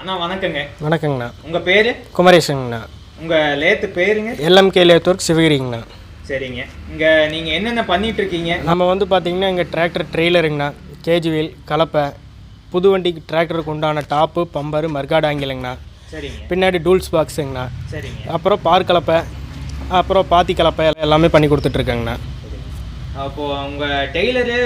அண்ணா வணக்கங்க. வணக்கங்கண்ணா. உங்கள் பேர்? குமரேசங்கண்ணா. உங்கள் லேத்து பேருங்க? L.M.K lathe work சிவகிரிங்கண்ணா. சரிங்க. இங்கே நீங்கள் என்னென்ன பண்ணிகிட்ருக்கீங்க? நம்ம வந்து பார்த்திங்கன்னா இங்கே டிராக்டர் ட்ரெய்லருங்கண்ணா, கேஜ் வீல், கலப்பை, புது வண்டிக்கு டிராக்டருக்கு உண்டான டாப்பு, பம்பரு, மர்காடு ஆங்கிலங்கண்ணா. சரிங்க. பின்னாடி டூல்ஸ் பாக்ஸுங்கண்ணா. சரிங்க. அப்புறம் பார் கலப்பை, அப்புறம் பாத்தி கலப்பை எல்லாமே பண்ணி கொடுத்துட்ருக்கேங்கண்ணா. அப்போது உங்கள் டெய்லரு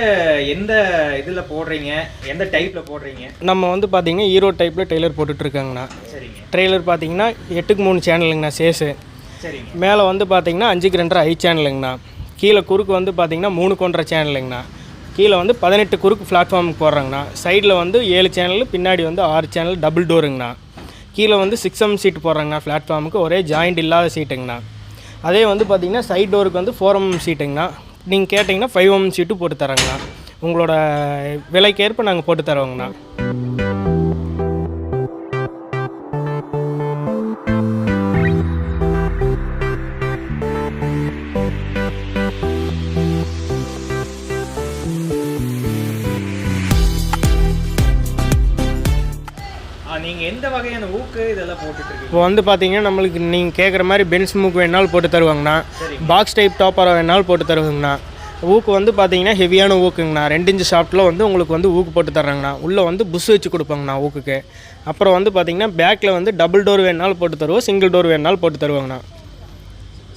எந்த இதில் போடுறீங்க, எந்த டைப்பில் போடுறீங்க? நம்ம வந்து பார்த்திங்கன்னா ஈரோடு டைப்பில் டெய்லர் போட்டுட்ருக்காங்கண்ணா. சரிங்க. ட்ரெய்லர் பார்த்திங்கன்னா 8க்கு 3 சேனலுங்கண்ணா சேஸு. சரிங்க. மேலே வந்து பார்த்திங்கன்னா 5க்கு 2.5 ஹை சேனலுங்கண்ணா. கீழே குறுக்கு வந்து பார்த்திங்கன்னா 3க்கு 1.5 சேனலுங்கண்ணா. கீழே வந்து 18 குறுக்கு பிளாட்ஃபார்முக்கு போடுறாங்கண்ணா. சைடில் வந்து 7 சேனல், பின்னாடி வந்து 6 சேனல் டபுள் டோருங்கண்ணா. கீழே வந்து 6M சீட்டு போடுறாங்கண்ணா. பிளாட்ஃபார்முக்கு ஒரே ஜாயிண்ட் இல்லாத சீட்டுங்கண்ணா. அதே வந்து பார்த்திங்கன்னா சைட் டோருக்கு வந்து 4M சீட்டுங்கண்ணா. நீங்கள் கேட்டிங்கன்னா 5M சீட்டு போட்டு தரோங்கண்ணா. உங்களோட விலைக்கேற்ப நாங்கள் போட்டு தரோங்கண்ணா. நீங்கள் எந்த வகையான ஊக்கு இதெல்லாம் போட்டுட்ருக்கீங்க? இப்போ வந்து பார்த்தீங்கன்னா நம்மளுக்கு நீங்கள் கேட்குற மாதிரி பென்ஸ் மூக்கு வேணாலும் போட்டு தருவாங்கண்ணா. பாக்ஸ் டைப் டாப்பரை வேணாலும் போட்டு தருவாங்கண்ணா. ஊக்கு வந்து பார்த்தீங்கன்னா ஹெவியான ஊக்குங்கண்ணா. 2 இன்ச்சு ஷாஃப்ட்டில் வந்து உங்களுக்கு வந்து ஊக்கு போட்டு தர்றாங்கண்ணா. உள்ளே வந்து புஷ் வச்சு கொடுப்பாங்கண்ணா ஊக்குக்கு. அப்புறம் வந்து பார்த்தீங்கன்னா பேக்கில் வந்து டபுள் டோர் வேணாலும் போட்டு தருவோம், சிங்கிள் டோர் வேணாலும் போட்டு தருவாங்கண்ணா.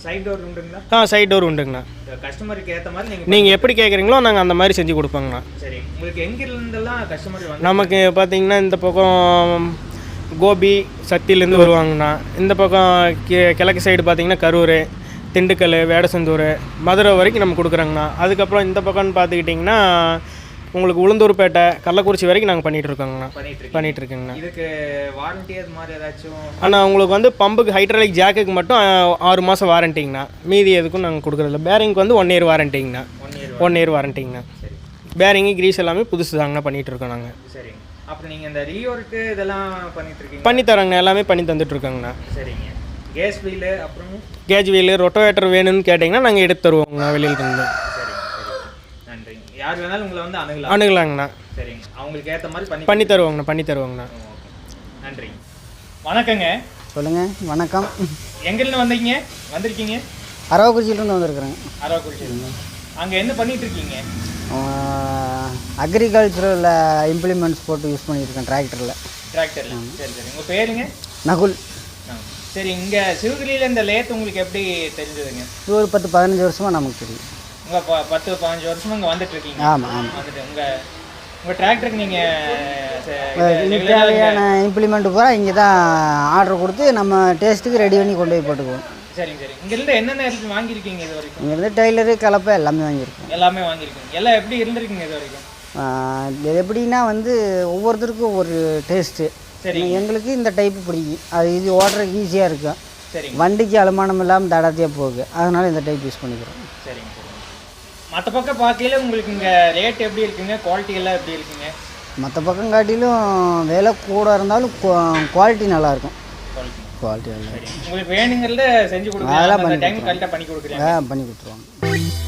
சைட் டோர் உண்டுங்களா? சைட் டோர் உண்டுங்கண்ணா. கஸ்டமருக்கு ஏற்ற மாதிரி நீங்கள் எப்படி கேட்குறீங்களோ நாங்கள் அந்த மாதிரி செஞ்சு கொடுப்போங்கண்ணா. சரி. உங்களுக்கு எங்கிருந்தெல்லாம் கஸ்டமர் வந்து? நமக்கு பார்த்தீங்கன்னா இந்த பக்கம் கோபி சக்தியிலேருந்து வருவாங்கண்ணா. இந்த பக்கம் கிழக்கு சைடு பார்த்தீங்கன்னா கரூர், திண்டுக்கல், வேடசந்தூர், மதுரை வரைக்கும் நம்ம கொடுக்குறோங்கண்ணா. அதுக்கப்புறம் இந்த பக்கம்னு பார்த்துக்கிட்டிங்கன்னா உங்களுக்கு உளுந்தூர்பேட்டை, கள்ளக்குறிச்சி வரைக்கும் நாங்கள் பண்ணிகிட்ருக்கோங்கண்ணா. பண்ணிகிட்ருக்கோங்கண்ணா. இதுக்கு வாரண்ட்டி அது மாதிரி ஏதாச்சும்? ஆனால் உங்களுக்கு வந்து பம்புக்கு ஹைட்ராலிக் ஜாக்குக்கு மட்டும் 6 மாதம் வாரண்டிங்கண்ணா. மீதி எதுக்கும் நாங்கள் கொடுக்குறதில்ல. பேரிங்க்கு வந்து 1 இயர் வாரண்டிங்கண்ணா. 1 இயர் வாரண்டிங்கண்ணா. பேரிங்கு கிரீஸ் எல்லாமே புதுசு தாங்கண்ணா பண்ணிகிட்ருக்கோம் நாங்கள். சரிங்க. அப்புறம் நீங்கள் இந்த ரீஒர்க்கு இதெல்லாம் பண்ணிகிட்ருக்கீங்க? பண்ணி தரோங்கண்ணா. எல்லாமே பண்ணி தந்துட்டுருக்கோங்கண்ணா. சரிங்க. கேஸ் வீலு, அப்புறம் கேஜ் வீலு, ரொட்டோவேட்டர் வேணும்னு கேட்டிங்கன்னா நாங்கள் எடுத்து தருவோங்கண்ணா வெளியிலேருந்து. நன்றி. யார் வேணாலும் உங்களை வந்து அணுகலாங்கண்ணா. சரிங்க. அவங்களுக்கு ஏற்ற மாதிரி பண்ணி தருவாங்கண்ணா. பண்ணி தருவாங்கண்ணா. நன்றி. வணக்கங்க. சொல்லுங்கள். வணக்கம். எங்கேருந்து வந்திருக்கீங்க? அரவக்குறிச்சியிலேருந்து வந்திருக்குறேங்க. அரவக்குறிச்சி. அங்கே என்ன பண்ணிகிட்ருக்கீங்க? அக்ரிகல்ச்சரில் இம்ப்ளிமெண்ட்ஸ் போட்டு யூஸ் பண்ணியிருக்கேன் டிராக்டரில். சரி. உங்கள் பேருங்க? நகுல். சரி. இங்கே சிவகிரியில் இந்த லேத் உங்களுக்கு எப்படி தெரிஞ்சதுங்க? இது ஒரு 10-15 வருஷமாக நமக்கு தெரியும். உங்கள் 10-15 வருஷமாக இங்கே வந்துட்டுருக்கீங்க? ஆமாம். வந்துட்டு உங்கள் டிராக்டருக்கு நீங்கள் தேவையான இம்ப்ளிமெண்ட்டு பூரா இங்கே தான் ஆர்டர் கொடுத்து நம்ம டேஸ்ட்டுக்கு ரெடி பண்ணி கொண்டு போய் போட்டுக்குவோம். சரிங்க. இங்கேருந்து என்னென்ன வாங்கியிருக்கீங்க இது வரைக்கும்? இங்கேருந்து டெய்லரு, கலப்பை எல்லாமே வாங்கியிருக்கோம். எல்லாமே வாங்கியிருக்கீங்க. எல்லாம் எப்படி இருந்திருக்கீங்க இது வரைக்கும்? இது எப்படின்னா வந்து ஒவ்வொருத்தருக்கும் ஒவ்வொரு டேஸ்ட்டு. சரி. எங்களுக்கு இந்த டைப்பு பிடிக்கும். இது ஓட்டுறதுக்கு ஈஸியாக இருக்கும். சரி. வண்டிக்கு அலுமானம் இல்லாமல் தடத்தையாக போகுது. அதனால் இந்த டைப் யூஸ் பண்ணிக்கிறோம். சரிங்க. மற்ற பக்கம் பார்க்கையில உங்களுக்கு இங்கே ரேட் எப்படி இருக்குங்க? குவாலிட்டி எல்லாம் எப்படி இருக்குங்க? மற்ற பக்கம் காட்டிலும் விலை கூட இருந்தாலும் குவாலிட்டி நல்லாயிருக்கும். குவாலிட்டி நல்லா இருக்கும். உங்களுக்கு வேணுங்கிறத செஞ்சு கொடுங்க. அதெல்லாம் பண்ணி கொடுத்துருவாங்க.